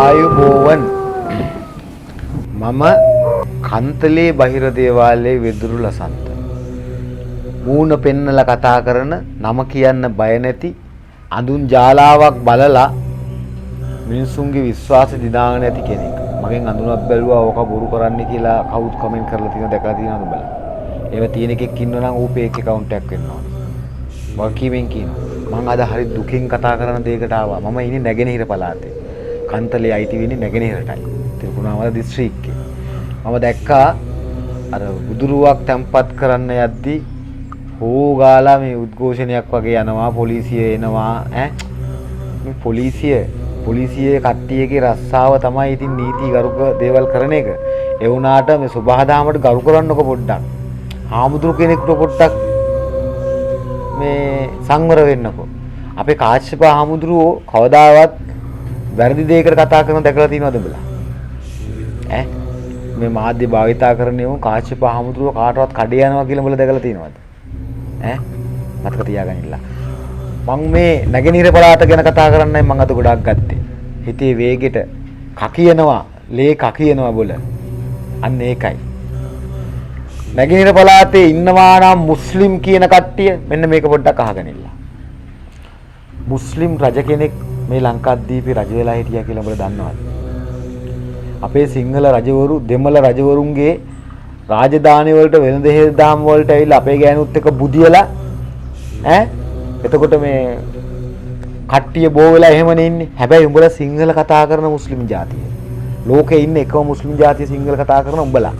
ආයුබෝවන් මම කන්තලේ බහිර දේවාලයේ වෙදුරු ලසන්ත මූණ පෙන්නලා කතා කරන නම කියන්න බය නැති අඳුන් ජාලාවක් බලලා මිනිසුන්ගේ විශ්වාසය දිනාගෙන ඇති කෙනෙක්. මගෙන් අඳුනක් බැලුවා ඕක බොරු කරන්න කියලා කවුත් කමෙන්ට් කරලා තියෙනවා දැකලා තියෙනවද බලන්න. ඒව තියෙන එකෙක් ඉන්නවා නම් ඌ ෆේක් account එකක් වෙන්න ඕනේ. වකීමෙන් කියනවා මම අද හරි දුකින් කතා කරන දෙයකට ආවා. මම ඉන්නේ නැගෙනහිර පළාතේ. කන්තලේ අයිති වෙන්නේ නැගෙනහිරටයි. තිරුකුණාමල දිස්ත්‍රික්කේ. මම දැක්කා අර බුදුරුවක් තැම්පත් කරන්න යද්දී හොගාලා මේ උද්ඝෝෂණයක් වගේ යනවා පොලිසිය එනවා ඈ මේ පොලිසියේ කට්ටියගේ රස්සාව තමයි ඉතින් නීති ගරුක දේවල් කරන එක. ඒ වුණාට මේ සුභාදාමට ගරු කරන්නකො පොඩ්ඩක්. ආමුදුරු කෙනෙක්ට පොඩ්ඩක් මේ සංවර වෙන්නකො. අපේ කාශ්‍යප ආමුදුරුවෝ කවදාවත් වැරදි දෙයකට කතා කරන දැකලා තියෙනවද උඹලා? ඈ මේ මාධ්‍ය භාවිතා කරන්නේ උන් කාශ්‍යප ආමුදුරුවෝ කාටවත් කඩේ යනවා කියලා උඹලා දැකලා තියෙනවද? ඈ මතක තියාගන්න. මම මේ නැගෙනහිර පළාත ගැන කතා කරන්නයි මම අද ගොඩක් ගත්තේ. හිතේ වේගෙට කකියනවා, ලේ කකියනවා බොල. අන්න ඒකයි. නැගෙනහිර පළාතේ ඉන්නවා නම් මුස්ලිම් කියන කට්ටිය මෙන්න මේක පොඩ්ඩක් අහගෙන ඉන්න. මුස්ලිම් රජ කෙනෙක් මේ ලංකාද්වීපේ රජ වෙලා හිටියා කියලා උඹලා දන්නවද? අපේ සිංහල රජවරු, දෙමළ රජවරුන්ගේ රාජධානි වලට වෙන දෙහෙදාම් වලට ඇවිල්ලා අපේ ගෑනුත් එක්ක බුදියලා ඈ එතකොට මේ කට්ටිය බෝ වෙලා එහෙමනේ ඉන්නේ. හැබැයි උඹලා සිංහල කතා කරන මුස්ලිම් ජාතිය. ලෝකේ ඉන්න එකම මුස්ලිම් ජාතිය සිංහල කතා කරන උඹලා.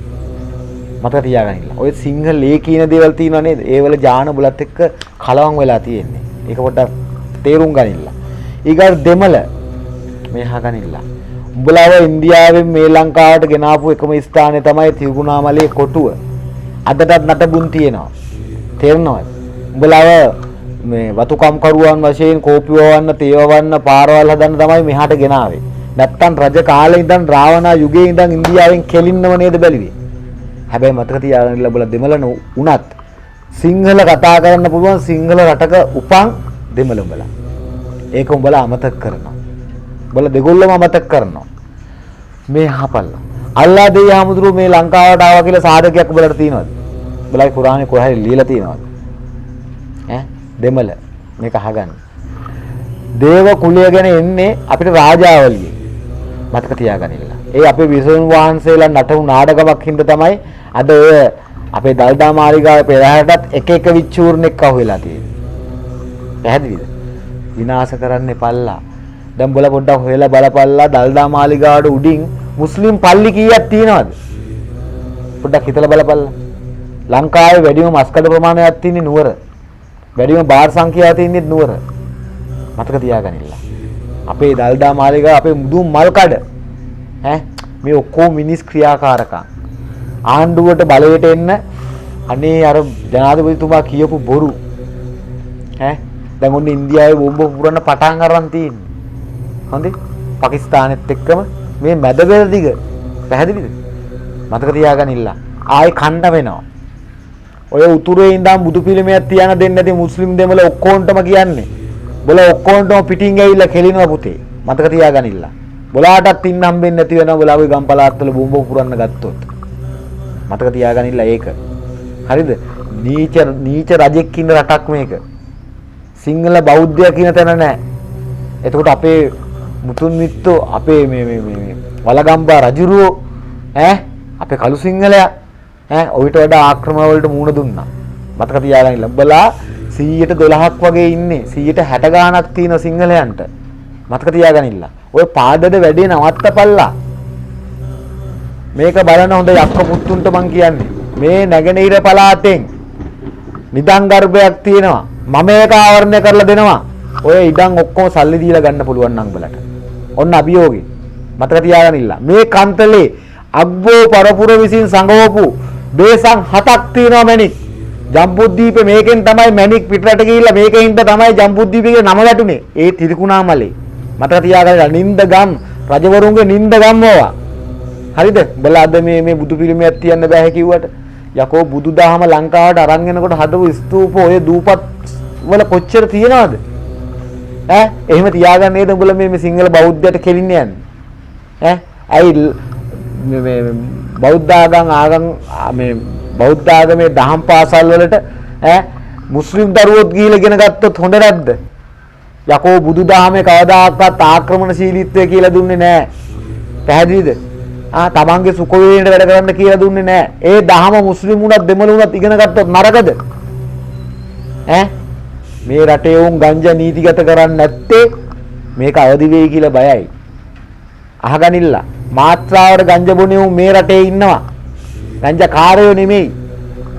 මතක තියාගන්න. ඔය සිංහලේ කියන දේවල් තියෙනව නේද? ඒ වල ජාන බුලත් එක්ක කලවම් වෙලා තියෙන්නේ. ඒක පොඩ්ඩක් තේරුම් ගනින්න. ඊගාර දෙමළ මේ අහගනින්න. උඹලාව ඉන්දියාවෙන් මේ ලංකාවට ගෙනාපු එකම ස්ථානය තමයි තිරුකුණාමලේ කොටුව. අදටත් නටබුන් තියෙනවා. තේරෙනවද? උඹලාව මේ වතුකම් කරුවන් වශයෙන් කෝපි වවන්න, තේව වවන්න, පාරවල් හදන්න තමයි මෙහාට ගෙනාවේ. නැත්තම් රජ කාලේ ඉඳන් රාවණා යුගයේ ඉඳන් ඉන්දියාවෙන් කෙලින්නව නේද බැලුවේ? හැබැයි මතක තියාගන්න උඹලා දෙමළ උනත් සිංහල කතා කරන්න පුළුවන් සිංහල රටක උපන් දෙමළ උඹලා. ඒක උඹලා අමතක කරනවා. උඹලා දෙගොල්ලම අමතක කරනවා. මේ හපල්ලා. අල්ලා දෙය ආමුදුරු මේ ලංකාවට ආවා කියලා සාධකයක් උඹලට තියෙනවද? උඹලාගේ කුරානේ කොහේ ලියලා තියෙනවද? ඈ දෙමළ මේක අහගන්න. දේව කුලය ගැන එන්නේ අපිට රාජාවලියේ. මතක තියාගන්න. ඒ අපේ විසුණු වහන්සේලා නටපු නාටකමක් හින්දා තමයි අද ඔය අපේ දල්දා මාලිගාවේ පෙරහැරටත් එක එක විචූර්ණෙක් අහුවෙලා තියෙන්නේ. පැහැදිලිද? විනාශ කරන්න එපල්ලා. දැන් බල පොඩ්ඩක් හොයලා බලපල්ලා දල්දා මාලිගාවට උඩින් මුස්ලිම් පල්ලි කීයක් තියෙනවද? පොඩ්ඩක් හිතලා බලපල්ලා. ලංකාවේ වැඩිම මස්කඩ ප්‍රමාණයක් තියෙන්නේ නුවර. වැඩිම බාර් සංඛ්‍යාව තියෙන්නේ නුවර. මතක තියාගන්න. අපේ දල්දා මාලිගාව අපේ මුදුන් මල්කඩ ඈ මේ ඔක්කොම මිනිස් ක්‍රියාකාරකම් ආණ්ඩුවට බලයට එන්න අනේ අර ජනාධිපතිතුමා කියපු බොරු ඈ දැන් ඔන්න ඉන්දියාවේ බෝම්බ පුරන්න පටන් අරන් තියෙන්නේ. හොඳේ පාකිස්තානෙත් එක්කම මේ මැදබෙර දිග පැහැදිලිද? මතක තියාගන්න ඉල්ල. ආයේ කණ්ඩ වෙනවා. ඔය උතුරේ ඉඳන් බුදු පිළිමයක් තියන දෙන්නේ නැති මුස්ලිම් දෙමළ ඔක්කොන්ටම කියන්නේ. බොල ඔක්කොන්ටම පිටින් ඇවිල්ලා කෙලිනවා පුතේ. මතක තියාගන්න ඉල්ල. බොලාටත් ඉන්න හම්බෙන්නේ නැති වෙනවා බොලාගේ ගම් පළාත්වල බෝම්බ පුරන්න ගත්තොත්. මතක තියාගන්න ඉල්ල ඒක. හරිද? නීච රජෙක් ඉන්න රටක් මේක. සිංහල බෞද්ධය කියන තැන නැහැ. එතකොට අපේ මුතුන් මිත්තෝ අපේ මේ වලගම්බා රජුරෝ ඈ අපේ කළු සිංහලයා ඈ ඔයිට වඩා ආක්‍රමණ වලට මුහුණ දුන්නා. මතක තියාගන්න ලැබලා 112ක් වගේ ඉන්නේ 160 ගාණක් තියෙන සිංහලයන්ට. මතක තියාගන්න. ඔය පාදද වැඩේ නවත්තපල්ලා. මේක බලන හොඳ යක්ක පුතුන්ට මං කියන්නේ. මේ නැගෙනහිර පළාතෙන් නිදන් ගර්භයක් තියෙනවා. මම ඒක ආවරණය කරලා දෙනවා. ඔය ඉඩම් ඔක්කොම සල්ලි දීලා ගන්න පුළුවන් නම් බලට. ඔන්න අභියෝගේ. මතක තියාගන්න. මේ කන්තලේ අග්බෝ පරපුර විසින් සංගවපු බේසන් 7ක් තියෙනවා මැණික්. ජම්බුද්දීපේ මේකෙන් තමයි මැණික් පිටරට ගිහිල්ලා මේකෙන් තමයි ජම්බුද්දීපේ නම වැටුනේ. ඒ තිරිකුණාමලේ. මතක තියාගන්න. නින්දගම් රජවරුන්ගේ නින්දගම් ඕවා. හරිද? බලලා අද මේ බුදු පිළිමයක් තියන්න බෑ කිව්වට යකෝ බුදුදහම ලංකාවට අරන් එනකොට හදපු ස්තූප ඔය දූපත් වල කොච්චර තියෙනවද? එහෙම තියාගන්න නේද උඹලා මේ සිංහල බෞද්ධයට කෙලින්න යන්නේ? ඇයි මේ බෞද්ධ ආගම් මේ බෞද්ධ ආගමේ දහම් පාසල් වලට මුස්ලිම් දරුවෝත් ගිහිල්ලා ඉගෙන ගත්තොත් හොඳ නැද්ද? යකෝ බුදුදහමේ කවදාකවත් ආක්‍රමණශීලීත්වය කියලා දුන්නේ නැහැ. පැහැදිලිද? තමන්ගේ සුඛ වේදනට වැඩ කරන්න කියලා දුන්නේ නැහැ. ඒ දහම මුස්ලිම් උනත් දෙමළ උනත් ඉගෙන ගත්තොත් නරකද? මේ රටේ උන් ගංජා නීතිගත කරන්නේ නැත්තේ මේක අවදි වෙයි කියලා බයයි. අහගනින්න. මාත්‍රාවට ගංජා බොනේ උන් මේ රටේ ඉන්නවා. ගංජා කාරයෝ නෙමෙයි.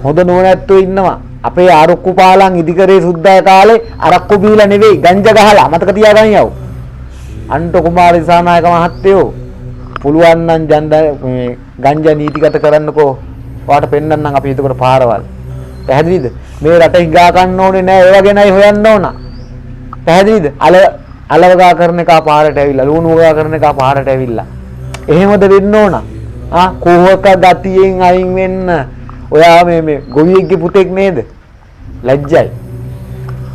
හොඳ නෝනැත්තෝ ඉන්නවා. අපේ ආරක්කු පාලන් ඉදිකරේ සුද්දාය කාලේ අරක්කු බීලා නෙවෙයි ගංජා ගහලා මතක තියාගන්න යව්. අන්ට කුමාර දිසානායක මහත්තයෝ පුළුවන් නම් ගංජා නීතිගත කරන්නකෝ. ඔයාට පෙන්නන්නම් අපි එතකොට පාරවල්. පැහැදිලිද? මේ රට හිඟා ගන්න ඕනේ නෑ. ඒ වගේනයි හොයන්න ඕන. පැහැදිලිද? අලවගා කරන එක පාරට ඇවිල්ලා, ලුණු වගා කරන එක පාරට ඇවිල්ලා. එහෙමද වෙන්න ඕන? කොහොක ගතියෙන් අයින් වෙන්න. ඔයා මේ ගොවියෙක්ගේ පුතෙක් නේද? ලැජ්ජයි.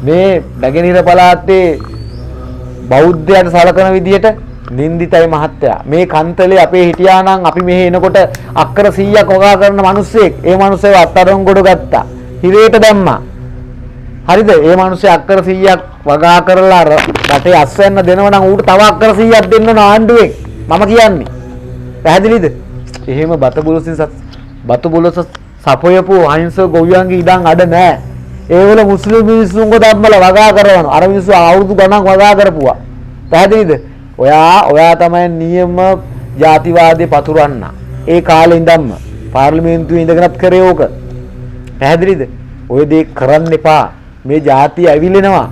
මේ බැගිනිර පළාතේ බෞද්ධයන්ට සලකන විදියට නින්දිතයි මහත්තයා. මේ කන්තලේ අපේ හිටියා නම් අපි මෙහෙ එනකොට අක්කර 100ක් වගා කරන මිනිස්සෙක්. ඒ මිනිස්සෙව අත්අඩංගුවට ගොඩ ගත්තා. හිරේට දැම්මා. හරිද? ඒ මිනිස්සෙ අක්කර 100ක් වගා කරලා රටේ අස්වැන්න දෙනව නම් ඌට තව අක්කර 100ක් දෙන්න ඕන ආණ්ඩුවෙන්. මම කියන්නේ. පැහැදිලිද? එහෙම බත බුලස සපොයපු අහිංසක ගොවියන්ගේ ඉඩම් අඩ නැහැ. ඒවල මුස්ලිම් මිනිස්සුන්ව ධම්මල වගා කරනවා. අර මිනිස්සු අවුරුදු ගණන් වගා කරපුවා. පැහැදිලිද? ඔයා තමයි නියම ජාතිවාදී පතුරන්න. ඒ කාලේ ඉඳන්ම පාර්ලිමේන්තුවේ ඉඳගෙනත් කරේ ඕක. පැහැදිලිද? ඔය දේ කරන්න එපා. මේ ජාතිය ඇවිලෙනවා.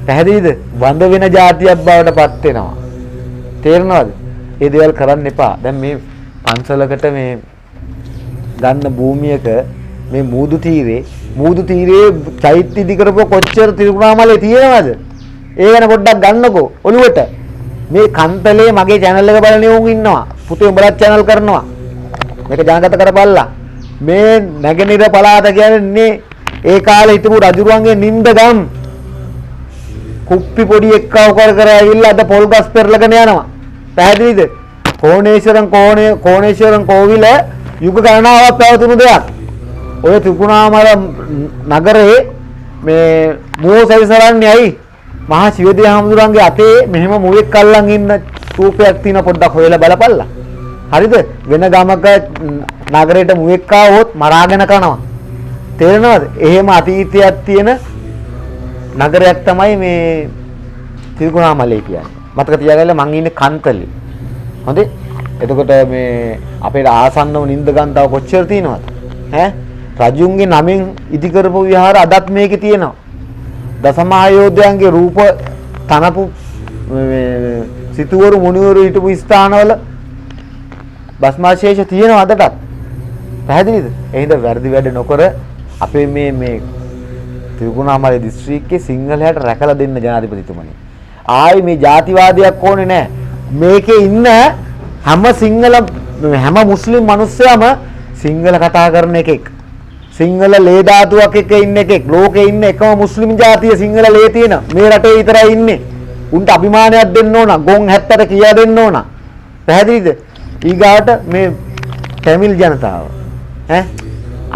පැහැදිලිද? වඳ වෙන ජාතියක් බවට පත් වෙනවා. තේරෙනවද? ඒ දේවල් කරන්න එපා. දැන් මේ පන්සලකට මේ ගන්න භූමියක මේ මූදු තීරේ චෛත්‍ය ඉදි කරපුව කොච්චර තිරුණාමලේ තියෙනවද? ඒ ගැන පොඩ්ඩක් ගන්නකෝ ඔළුවට. මේ කන්තලේ මගේ channel එක බලන උන් ඉන්නවා. පුතේ උඹලත් channel කරනවා. මේක ජනගත කරපල්ලා. මේ නැගෙනහිර පළාත කියන්නේ ඒ කාලේ හිටපු රජුරුවන්ගේ නින්දගම් කුප්පි පොඩි එක්කව කර ඇවිල්ලා අද පොල් ගස් පෙරලගෙන යනවා. පැහැදිලිද? කෝණේශ්වරන් කෝවිල යුග ගණනාවක් පැවතුණු දෙයක්. ඔය ත්‍රිකුණාමල නගරේ මේ මෝ සවිසරන්නේ ඇයි? මහා ශිවදී හාමුදුරන්ගේ අතේ මෙහෙම මුවෙක් අල්ලන් ඉන්න රූපයක් තියෙන පොඩ්ඩක් හොයලා බලපල්ලා. හරිද? වෙන ගමක නගරයට මුවෙක් ආවොත් මරාගෙන කනවා. තේරෙනවද? එහෙම අතීතයක් තියෙන නගරයක් තමයි මේ ත්‍රිකුණාමලේ කියන්නේ. මතක තියාගන්න මං ඉන්නේ කන්තලේ. හොඳේ? එතකොට මේ අපේ ආසන්නව නින්දගන් තව කොච්චර තියෙනවද? රජුන්ගේ නමින් ඉදි කරපු විහාර අදත් මේකේ තියෙනවා. දසමහායෝධයන්ගේ රූප තනපු සිටුවරු මුනිවරු හිටපු ස්ථානවල භස්මාශේෂ තියෙනවා අදටත්. පැහැදිලිද? එහෙනම් වැරදි වැඩ නොකර අපේ මේ ත්‍රිකුණාමලේ දිස්ත්‍රික්කයේ සිංහලයට රැකලා දෙන්න ජනාධිපතිතුමනි. ආයි මේ ජාතිවාදයක් ඕනේ නැහැ. මේකේ ඉන්න හැම මුස්ලිම් මිනිස්සයම සිංහල කතා කරන එකෙක්. සිංහල ලේ ධාතුවක් එක ඉන්න එකෙක්. ලෝකේ ඉන්න එකම මුස්ලිම් ජාතිය සිංහල ලේ තියෙන මේ රටේ විතරයි ඉන්නේ. උන්ට අභිමානයක් දෙන්න ඕන. ගොන් 70ට කියා දෙන්න ඕන. පැහැදිලිද? ඊගාට මේ තමිල් ජනතාව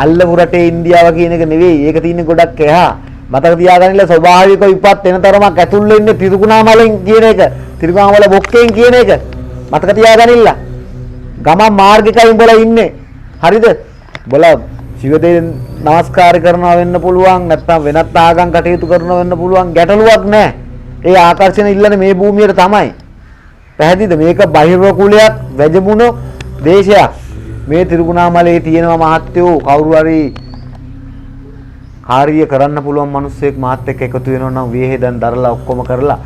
අල්ලපු රටේ ඉන්දියාව කියන එක නෙවෙයි. ඒක තියෙන්නේ ගොඩක් එහා. මතක තියාගන්න ස්වභාවික විපත් වෙන තරමක් ඇතුල් වෙන්නේ ත්‍රිකුණාමලෙන් කියන එක. ත්‍රිකුණාමල බොක්කෙන් කියන එක. මතක තියාගන්න. ගමන් මාර්ගිකයි උඹලා ඉන්නේ. හරිද? උඹලා ශිවදේ නමස්කාර කරනවා වෙන්න පුළුවන්. නැත්නම් වෙනත් ආගම් කටයුතු කරනවා වෙන්න පුළුවන්. ගැටලුවක් නැහැ. ඒ ආකර්ෂණ ඉල්ලන්නේ මේ භූමියට තමයි. පැහැදිලිද? මේක බහිර්ව කුලයක් වැජඹුණු දේශයක්. මේ ත්‍රිකුණාමලේ තියෙනවා මහත්තයෝ කවුරු හරි කාර්ය කරන්න පුළුවන් මිනිස්සෙක් මාත් එක්ක එකතු වෙනවා නම් විහෙදන් දරලා ඔක්කොම කරලා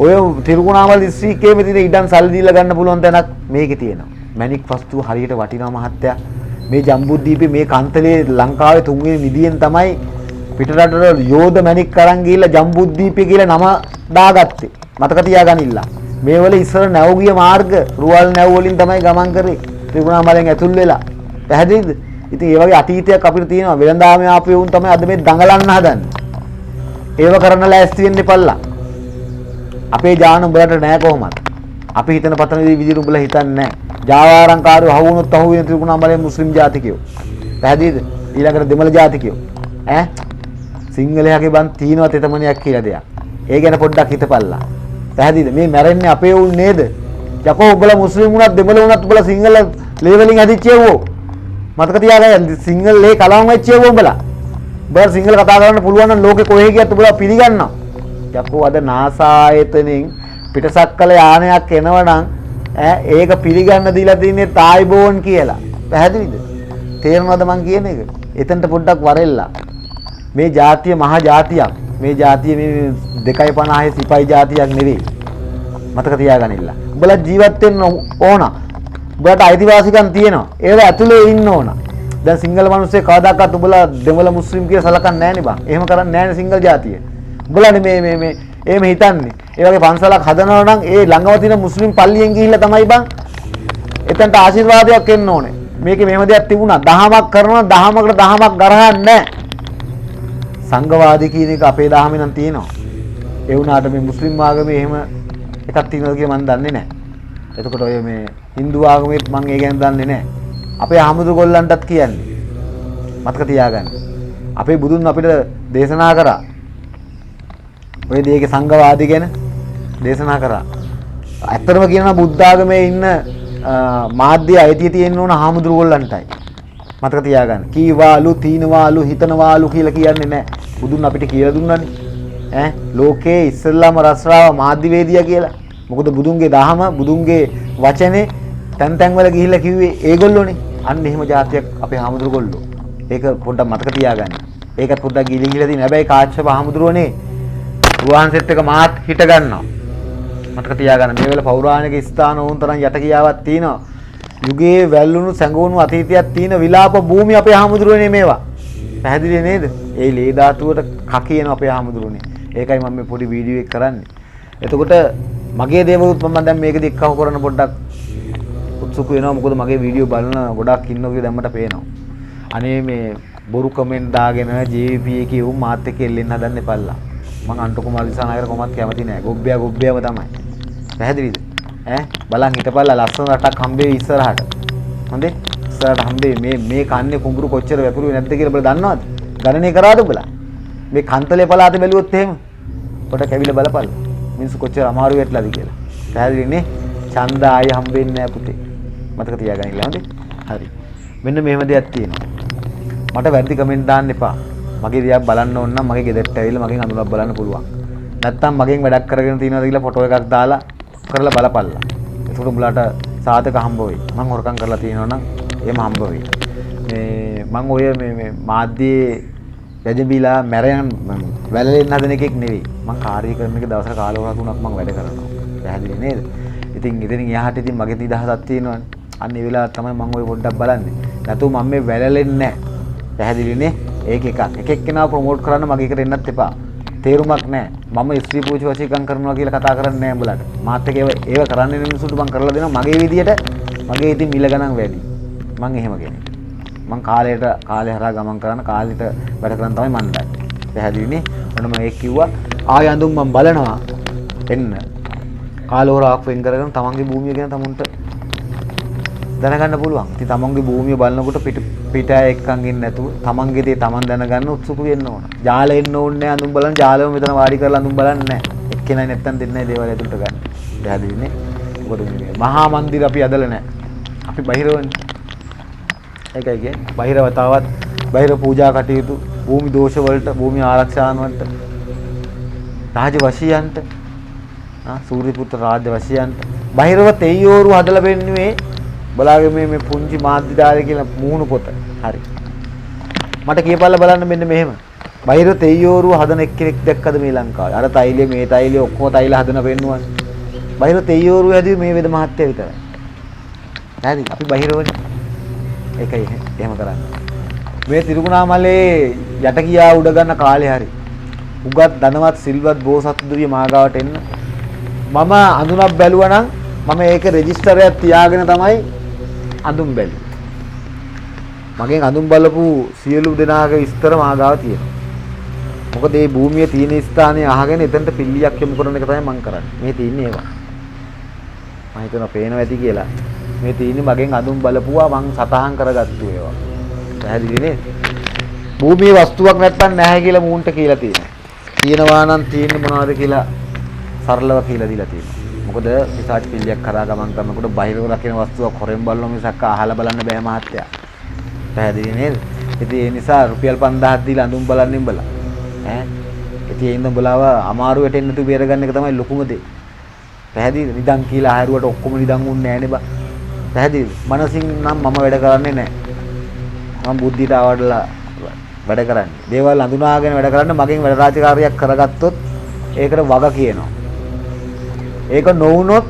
ඔය ත්‍රිකුණාමල දිස්ත්‍රික්කයේ තියෙන ඉඩම් සල්ලි දීලා ගන්න පුළුවන් තැනක් මේකේ තියෙනවා. මැණික් වස්තු හරියට වටිනවා මහත්තයා. මේ ජම්බුද්වීපේ මේ කන්තලේ ලංකාවේ තුන්වෙනි නිදියෙන් තමයි පිටරටවල යෝධ මැණික් අරන් ගිහිල්ලා ජම්බුද්වීපය කියලා නම දාගත්තේ. මතක තියාගනින්න. මේවල ඉස්සර නැව් ගිය මාර්ග රුවල් නැව් වලින් තමයි ගමන් කරේ. ත්‍රිකුණාමලෙන් ඇතුල් වෙලා. පැහැදිලිද? ඉතින් ඒ වගේ අතීතයක් අපිට තියෙනවා. වෙළඳාමේ ආපු උන් තමයි අද මේ දඟලන්න හදන්නේ. ඒව කරන්න ලෑස්ති වෙන්න එපල්ලා. අපේ ජාන උඹලට නෑ කොහොමද? අපි හිතන පතන විදිහට උඹලා හිතන්නේ නැහැ. ජාවාරම්කාරයෝ අහු වුණොත් අහු වෙන ත්‍රිකුණාමලයේ මුස්ලිම් ජාතිකයෝ. පැහැදිලිද? ඊළඟට දෙමළ ජාතිකයෝ. සිංහලයාගේ බන් තීනවත් එතමනියක් කියලා දෙයක්. ඒ ගැන පොඩ්ඩක් හිතපල්ලා. පැහැදිලිද? මේ මැරෙන්නේ අපේ උන් නේද? යකෝ උඹලා මුස්ලිම් වුණත් දෙමළ වුණත් උඹලා සිංහල ලේවලින් හදිච්චේවෝ. මතක තියාගන්න සිංහල ලේ කලවම් වෙච්චේවෝ උඹලා. උඹලා සිංහල කතා කරන්න පුළුවන් නම් ලෝකේ කොහේ ගියත් උඹලා පිළිගන්නවා. යකෝ අද නාසා ආයතනෙන් පිටසක්කල යානයක් එනවනම් ඒක පිළිගන්න දීලා තින්නේ තායිබෝන් කියලා. පැහැදිලිද? තේරෙනවද මං කියන එක? එතනට පොඩ්ඩක් වරෙල්ලා. මේ ජාතිය මහා ජාතියක්. මේ ජාතිය මේ 2.50 සිපයි ජාතියක් නෙවෙයි. මතක තියාගන්නilla. උඹලා ජීවත් වෙන්න ඕන. උඹලට අයිතිවාසිකම් තියෙනවා. ඒව ඇතුලේ ඉන්න ඕන. දැන් සිංහල මිනිස්සේ කවදාකවත් උඹලා දෙමළ මුස්ලිම් කියලා සලකන්නේ නැහනේ බං. එහෙම කරන්නේ නැහනේ සිංහල ජාතිය. උඹලානේ මේ එහෙම හිතන්නේ. ඒ වගේ පන්සලක් හදනවා නම් ඒ ළඟව තියෙන මුස්ලිම් පල්ලියෙන් ගිහිල්ලා තමයි බං එතනට ආශිර්වාදයක් එන්න ඕනේ. මේකේ මෙහෙම දෙයක් තිබුණා. දහමක් කරනවා දහමකට දහමක් ගරහන්නේ නැහැ. සංඝවාදී කියන එක අපේ දහමේ නම් තියෙනවා. ඒ වුණාට මේ මුස්ලිම් ආගමේ එහෙම එකක් තියෙනවද කියලා මම දන්නේ නැහැ. එතකොට ඔය මේ Hindu ආගමේත් මම ඒ ගැන දන්නේ නැහැ. අපේ ආමුදු ගොල්ලන්ටත් කියන්නේ. මතක තියාගන්න. අපේ බුදුන් අපිට දේශනා කරා. ඔය දේගේ සංඝවාදී ගැන දේශනා කරා. ඇත්තටම කියනවා බුද්ධ ආගමේ ඉන්න මාධ්‍ය අයිතිය තියෙන්න ඕන ආමුදු ගොල්ලන්ටයි. මතක තියාගන්න. කීවාලු තීනවාලු හිතනවාලු කියලා කියන්නේ නැහැ. බුදුන් අපිට කියලා දුන්නානේ. ලෝකේ ඉස්සල්ලාම රස්රාව මාධ්‍යවේදියා කියලා. මොකද බුදුන්ගේ දහම බුදුන්ගේ වචනේ තැන් තැන් වල ගිහිල්ලා කිව්වේ ඒගොල්ලෝනේ. අන්න එහෙම જાතියක් අපේ හාමුදුරු ගොල්ලෝ. ඒක පොඩ්ඩක් මතක තියාගන්න. ඒකත් පොඩ්ඩක් ගිලිහිලා තියෙන. හැබැයි කාශ්‍යප හාමුදුරුවනේ රුවන්සෙත් එක මාත් හිට ගන්නවා. මතක තියාගන්න. මේ වෙලාව පෞරාණික ස්ථාන ඕන් තරම් යට කියාවක් තියෙනවා. යුගයේ වැල්ලුණු සැඟවුණු අතීතයක් තියෙන විලාප භූමිය අපේ හාමුදුරුවනේ මේවා. පැහැදිලි නේද? ඒ ලේ ධාතුවට කකියන අපේ හාමුදුරුවනේ. ඒකයි මම මේ පොඩි වීඩියෝ එක කරන්නේ. එතකොට මගේ දේවලුත් මම දැන් මේකෙදි එක්කව කරන්න පොඩ්ඩක් උත්සුක වෙනවා. මොකද මගේ වීඩියෝ බලන ගොඩක් ඉන්නවා කියලා දැම්මට පේනවා. අනේ මේ බොරු කමෙන්ට් දාගෙන JVP එකේ උන් මාත් එක්ක එල්ලෙන්න හදන්න එපල්ලා. මං අන්ට කුමාර දිසානායක කොහොමත් කැමති නෑ. ගොබ්බයම තමයි. පැහැදිලිද? බලන් හිටපල්ලා ලස්සන රටක් හම්බෙයි ඉස්සරහට. හොඳේ? ඉස්සරහට හම්බෙයි මේ කන්නේ කුඹුරු කොච්චර වැපරුවේ නැද්ද කියලා ඔබලා දන්නවද? ගණනය කරාද ඔබලා? මේ කන්තලේ පළාතේ බැලුවොත් එහෙම පොඩක් ඇවිල්ලා බලපල්ලා. මිනිස්සු කොච්චර අමාරු වෙట్లද කියලා. පැහැදිලිනේ? ඡන්ද ආයෙ හම්බෙන්නේ නෑ පුතේ. මතක තියාගන්න ඉන්න හොඳේ? හරි. මෙන්න මෙහෙම දෙයක් තියෙනවා. මට වැරදි කමෙන්ට් දාන්න එපා. මගේ දිහා බලන්න ඕන නම් මගේ ගෙදරට ඇවිල්ලා මගෙන් අඳුනක් බලන්න පුළුවන්. නැත්තම් මගෙන් වැඩක් කරගෙන තියෙනවද කියලා ෆොටෝ එකක් දාලා කරලා බලපල්ලා. ඒකට උඹලාට සාධක හම්බ වෙයි. මං හොරකම් කරලා තියෙනවා නම් එහෙම හම්බ වෙයි. මං ඔය මේ මාධ්‍යයේ යජබීලා මැරෙන වැළලෙන්න හදන එකෙක් නෙවෙයි. මං කාර්ය කරන එක දවසට කාලවක 3ක් මං වැඩ කරනවා. පැහැදිලි නේද? ඉතින් ඉතින් එහාට ඉතින් මගේ නිදහසක් තියෙනවනේ. අන්න ඒ වෙලාවට තමයි මං ඔය පොඩ්ඩක් බලන්නේ. නැතු මම මේ වැළලෙන්නේ නැහැ. පැහැදිලිනේ? ඒක එකක්. එක්කෙනා ප්‍රොමෝට් කරන්න මගේ එකට එන්නත් එපා. තේරුමක් නැහැ. මම ස්ත්‍රී පුරුෂ වශීකම් කරනවා කියලා කතා කරන්නේ නැහැ උඹලට. මාත් එක්ක ඒව කරන්නේ මිනිස්සුන්ට මං කරලා දෙනවා මගේ විදියට. මගේ ඉතින් මිල ගණන් වැඩි. මං එහෙම කෙනෙක්. මං කාලය හරහා ගමන් කරන කාලෙට වැඩ කරන් තමයි මන් දන්නේ. පැහැදිලිනේ? ඔන්න මම ඒක කිව්වා. ආය අඳුම් මං බලනවා එන්න. කාලෝරාක් වෙන් කරගෙන තමන්ගේ භූමිය ගැන තමුන්ට දැනගන්න පුළුවන්. ඉතින් තමන්ගේ භූමිය බලනකොට පිට එක්කන් ඉන්නේ නැතුව තමන්ගේ දේ තමන් දැනගන්න උත්සුක වෙන්න ඕන. ජාල එන්න ඕනේ නැහැ අඳුම් බලන්න. ජාලෙම මෙතන වාඩි කරලා අඳුම් බලන්නේ නැහැ. එක්කෙනයි නැත්තම් දෙන්නයි දේවල් ඇතුළට ගන්න. පැහැදිලිනේ? මොකද මේ මහා මන්දිර අපි අදලා නැහැ. අපි බහිරවනේ. ඒකයි කියන්නේ බහිරවතාවත් බහිර පූජා කටයුතු භූමි දෝෂ වලට භූමි ආරක්ෂාන් වලට රාජ වශීයන්ට සූර්යපුත්‍ර රාජ වශීයන්ට බහිරව තෙයියෝරු හදලා පෙන්නුවේ බලාගේ මේ පුංචි මාධ්‍යදාරය කියලා මූණු පොත. හරි. මට කියපල්ලා බලන්න මෙන්න මෙහෙම. බහිරව තෙයියෝරු හදන එක්කෙනෙක් දැක්කද මේ ලංකාවේ? අර තෛලයේ මේ තෛලයේ ඔක්කොම තෛල හදන පෙන්නුවා. බහිරව තෙයියෝරු හැදුවේ මේ වෙද මහත්තයා විතරයි. හරි. අපි බහිරවනේ. ඒකයි එහෙම කරන්නේ. මේ තිරුකුණාමලේ යට කියා උඩ ගන්න කාලේ හරි. උගත් ධනවත් සිල්වත් බෝසත්තුරිය මාගාවට එන්න. මම අඳුනක් බැලුවා නම් මම ඒක රෙජිස්ටර් එකක් තියාගෙන තමයි අඳුම් බැලුවේ. මගෙන් අඳුම් බලපු සියලු දෙනාගේ විස්තර මාගාව තියෙනවා. මොකද මේ භූමියේ තියෙන ස්ථානයේ අහගෙන එතනට පිල්ලියක් යොමු කරන එක තමයි මම කරන්නේ. මේ තියෙන්නේ ඒවා. මම හිතනවා පේනවා ඇති කියලා. මේ තියෙන්නේ මගෙන් අඳුම් බලපුවා මං සතහන් කරගත්තු ඒවා. පැහැදිලි නේද? භූමියේ වස්තුවක් නැත්තම් නැහැ කියලා මූන්ට කියලා තියෙනවා. තියෙනවා නම් තියෙන්නේ මොනවද කියලා සරලව කියලා දීලා තියෙනවා. මොකද රිසර්ච් පිළියක් කරා ගමන් කරනකොට බාහිරව රකින්න වස්තුවක් හොරෙන් බලනවා මිසක් අහලා බලන්න බෑ මහත්තයා. පැහැදිලි නේද? ඉතින් ඒ නිසා රුපියල් 5000ක් දීලා අඳුම් බලන්නේ උඹලා. ඈ ඉතින් ඒ ඉඳන් බලාව අමාරු වෙටෙන්න නැතු බේරගන්න එක තමයි ලොකුම දේ. පැහැදිලිද? නිදන් කියලා ආහරුවට ඔක්කොම නිදන් වුන්නේ නෑනේ බා. පැහැදිලිද? මනසින් නම් මම වැඩ කරන්නේ නෑ. මම බුද්ධියට ආවඩලා වැඩ කරන්නේ. දේවල් අඳුනාගෙන වැඩ කරන්න මගෙන් වැඩ රාජකාරියක් කරගත්තොත් ඒකට වග කියනවා. ඒක නොවුනොත්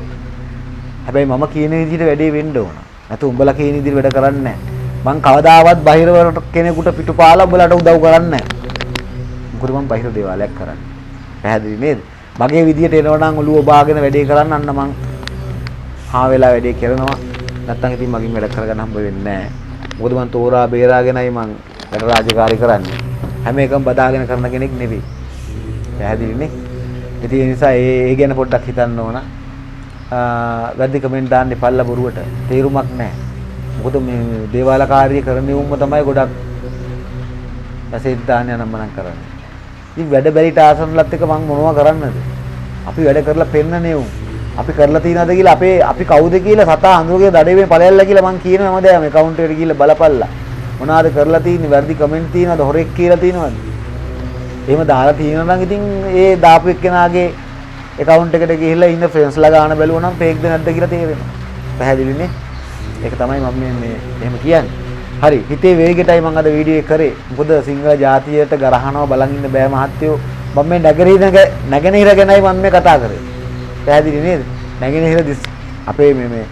හැබැයි මම කියන විදිහට වැඩේ වෙන්න ඕන. නැතු උඹලා කියන විදිහට වැඩ කරන්නේ නෑ. මං කවදාවත් බාහිර කෙනෙකුට පිටුපාලා උඹලට උදව් කරන්නේ නෑ. මොකද මම බාහිර දේවාලයක් කරන්නේ. පැහැදිලි නේද? මගේ විදියට එනවා නම් ඔළුව බාගෙන වැඩේ කරන්න අන්න මං හා වෙලා වැඩේ කරනවා. නැත්තම් ඉතින් මගෙන් වැඩ කරගන්න හම්බ වෙන්නේ නැහැ. මොකද මං තෝරා බේරාගෙනයි මං වැඩ රාජකාරී කරන්නේ. හැම එකම බදාගෙන කරන කෙනෙක් නෙවෙයි. පැහැදිලිනේ? ඉතින් ඒ නිසා ඒ ගැන පොඩ්ඩක් හිතන්න ඕන. වැරදි කමෙන්ට් දාන්න එපල්ලා බොරුවට. තේරුමක් නැහැ. මොකද මේ දේවාල කාර්ය කරන උම්ම තමයි ගොඩක් ඇසෙත් දාන්න යනම නම් කරන්නේ. ඉතින් වැඩ බැරිට ආසන්නලත් එක මම මොනවා කරන්නද? අපි වැඩ කරලා පෙන්නනේ උන්. අපි කරලා තියනවද කියලා අපි කවුද කියලා සතා අඳුරගේ දඩේවේ ඵලයල්ලා කියලා මං කියනවා හැමදාම account එකට ගිහලා බලපල්ලා. මොනවාද කරලා තියෙන්නේ? වැරදි කමෙන්ට් තියනවද? හොරෙක් කියලා තියනවද? එහෙම දාලා තියෙනවා නම් ඉතින් ඒ දාපු එක්කෙනාගේ account එකට ගිහිල්ලා ඉන්න friendsලා ගාන බැලුවා නම් fake ද නැද්ද කියලා තේරෙනවා. පැහැදිලිනේ? ඒක තමයි මම මේ එහෙම කියන්නේ. හරි හිතේ වේගෙටයි මම අද වීඩියෝ එක කරේ. මොකද සිංහල ජාතියට ගරහනවා බලන් ඉන්න බෑ මහත්තයෝ. මම මේ නැගෙනහිර ගැනයි මම මේ කතා කරේ. පැහැදිලි නේද? නැගෙනහිර අපේ මේ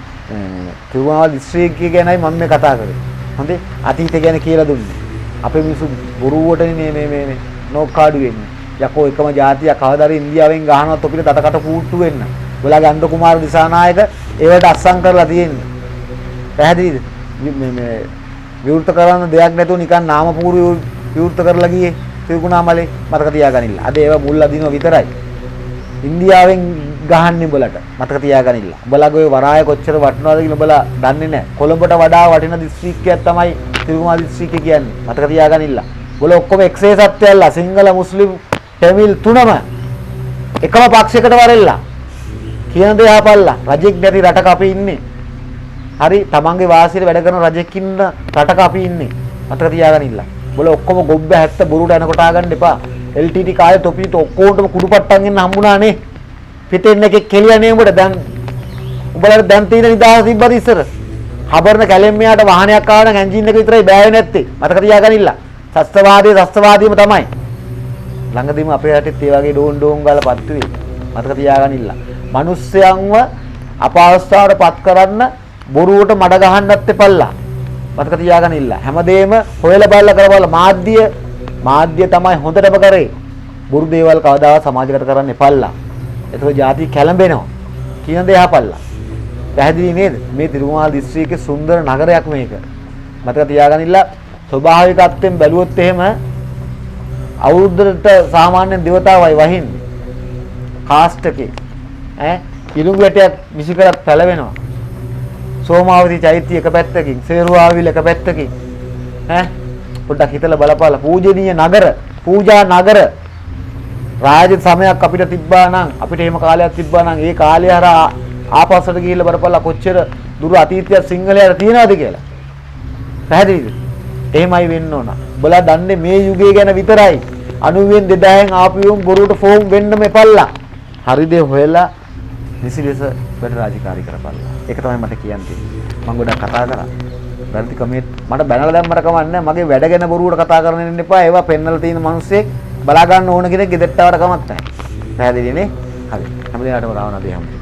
තිරුවන්වල දිස්ත්‍රික්කය ගැනයි මම මේ කතා කරේ. හොඳේ අතීතය ගැන කියලා දුන්නේ. අපේ මිනිස්සු බොරුවටනේ මේ නෝකාඩු වෙන්නේ. යකෝ එකම ජාතිය කවදාද ඉන්දියාවෙන් ගහනවත් අපිට දතකට කූට්ටු වෙන්න. ඔයාලගේ අන්ද කුමාර දිසානායක ඒවට අස්සම් කරලා තියෙන්නේ. පැහැදිලිද? මේ විවෘත කරන්න දෙයක් නැතුව නිකන් නාමපූර්ව විවෘත කරලා ගියේ තිරුකුණාමලේ මතක තියාගනින්න. අද ඒව මුල් අදිනවා විතරයි. ඉන්දියාවෙන් ගහන්නේ උඹලට මතක තියාගනින්න. උඹලගේ ඔය වරාය කොච්චර වටිනවද කියලා උඹලා දන්නේ නැහැ. කොළඹට වඩා වටින දිස්ත්‍රික්කයක් තමයි තිරුකුණා දිස්ත්‍රික්කය කියන්නේ. මතක තියාගනින්න. උඹලා ඔක්කොම එක්සේ සත්‍යයල්ලා සිංහල මුස්ලිම් තමිල් තුනම එකම පක්ෂයකට වරෙල්ලා. කියන දේ අහපල්ලා. රජෙක් නැති රටක අපි ඉන්නේ. හරි තමන්ගේ වාසියට වැඩ කරන රජෙක් ඉන්න රටක අපි ඉන්නේ. මතක තියාගනින්න. බොල ඔක්කොම ගොබ්බ 70 බොරුට යන කොටා ගන්න එපා. LTT කායේ තොපිට ඔක්කොටම කුඩු පට්ටන් එන්න හම්බුණානේ. පිටින් එකෙක් කෙලියනේ උඹට දැන් උඹලට දැන් තියෙන නිදහස තිබ්බද ඉස්සර? හබරන කැලෙන් මෙයාට වාහනයක් ආවනම් එන්ජින් එක විතරයි බෑවේ නැත්තේ. මතක තියාගනින්න. සස්තවාදීම තමයි. ළඟදීම අපේ රටෙත් ඒ වගේ ඩෝන් ගාලා පත්තු වෙයි. මතක තියාගනින්න. මිනිස්සයන්ව අපහසුතාවට පත් කරන්න බොරුවට මඩ ගහන්නත් එපල්ලා. මතක තියාගනින්න. හැමදේම හොයලා බලලා කරවල මාධ්‍ය තමයි හොඳටම කරේ. බොරු දේවල් කවදාවත් සමාජගත කරන්න එපල්ලා. ඒතකොට ಜಾති කැළඹෙනවා. කියන දේ අහපල්ලා. පැහැදිලි නේද? මේ තිරුමාල දිස්ත්‍රික්කයේ සුන්දර නගරයක් මේක. මතක තියාගනින්න. ස්වභාවිකත්වයෙන් බැලුවොත් එහෙම අවුරුද්දට සාමාන්‍යයෙන් දෙවතාවයි වහින්නේ. කාස්ට් එකේ ඉලුඟු වැටයක් මිසිකරත් පැලවෙනවා. සෝමාවති චෛත්‍ය එක පැත්තකින්, සේරුවාවිල එක පැත්තකින්. පොඩ්ඩක් හිතලා බලපාලා පූජනීය නගර, පූජා නගර රාජ සමයක් අපිට තිබ්බා නම්, අපිට එහෙම කාලයක් තිබ්බා නම් ඒ කාලය හරහා ආපස්සට ගිහිල්ලා බලපාලා කොච්චර දුර අතීතයක් සිංහලයට තියනවද කියලා. පැහැදිලිද? එහෙමයි වෙන්න ඕන. ඔබලා දන්නේ මේ යුගය ගැන විතරයි. 90න් 2000න් ආපියුම් බොරුවට ෆෝම් වෙන්න මෙපල්ලා. හරිද හොයලා නිසි ලෙස වැඩ රාජකාරී කරපල්ලා. ඒක තමයි මට කියන්න තියෙන්නේ. මම ගොඩක් කතා කරා. වැරදි කමෙන්ට් මට බැනලා දැම්මට කමන්නේ. මගේ වැඩ ගැන බොරුවට කතා කරන්න ඉන්න එපා. ඒවා පෙන්නලා තියෙන මිනිස්සෙක් බලා ගන්න ඕන කෙනෙක් ගෙදරට ආවට කමක් නැහැ. පැහැදිලිනේ? හරි. හැමදේටම රාවණ දෙයක්.